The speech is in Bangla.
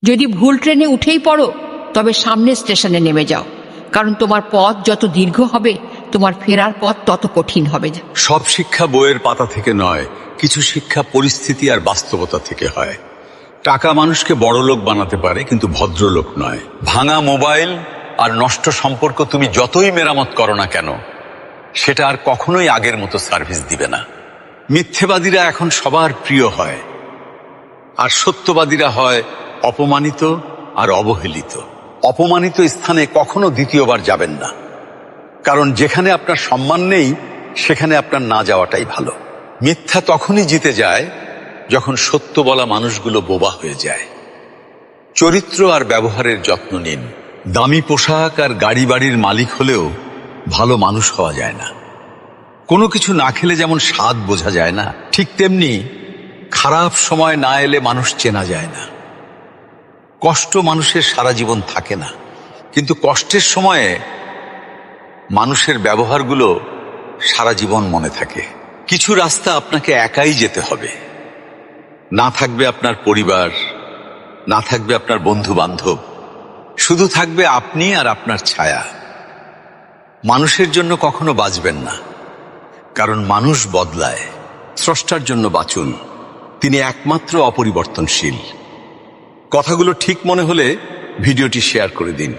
যদি ভুল ট্রেনে উঠেই পড়ো তবে সামনের স্টেশনে নেমে যাও, কারণ তোমার পথ যত দীর্ঘ হবে তোমার ফেরার পথ তত কঠিন হবে। সব শিক্ষা বইয়ের পাতা থেকে নয়, কিছু শিক্ষা পরিস্থিতি আর বাস্তবতা থেকে হয়। টাকা মানুষকে বড়লোক বানাতে পারে, কিন্তু ভদ্রলোক নয়। ভাঙা মোবাইল আর নষ্ট সম্পর্ক তুমি যতই মেরামত করো না কেন, সেটা আর কখনোই আগের মতো সার্ভিস দিবে না। মিথ্যেবাদীরা এখন সবার প্রিয় হয়, আর সত্যবাদীরা হয় অপমানিত আর অবহেলিত। অপমানিত স্থানে কখনো দ্বিতীয়বার যাবেন না, কারণ যেখানে আপনার সম্মান নেই সেখানে আপনার না যাওয়াটাই ভালো। মিথ্যা তখনই জিতে যায় যখন সত্য বলা মানুষগুলো বোবা হয়ে যায়। চরিত্র আর ব্যবহারের যত্ন নিন। দামি পোশাক আর গাড়ি বাড়ির মালিক হলেও ভালো মানুষ হওয়া যায় না। কোনো কিছু না খেলে যেমন স্বাদ বোঝা যায় না, ঠিক তেমনি খারাপ সময় না এলে মানুষ চেনা যায় না। কষ্ট মানুষের সারা জীবন থাকে না, কিন্তু কষ্টের সময়ে মানুষের ব্যবহারগুলো সারা জীবন মনে থাকে। কিছু রাস্তা আপনাকে একাই যেতে হবে। না থাকবে আপনার পরিবার, না থাকবে আপনার বন্ধু বান্ধব, শুধু থাকবে আপনি আর আপনার ছায়া। মানুষের জন্য কখনো বাঁচবেন না, কারণ মানুষ বদলায়। স্রষ্টার জন্য বাঁচুন, তিনি একমাত্র অপরিবর্তনশীল। কথাগুলো ঠিক মনে হলে ভিডিওটি শেয়ার করে দিন।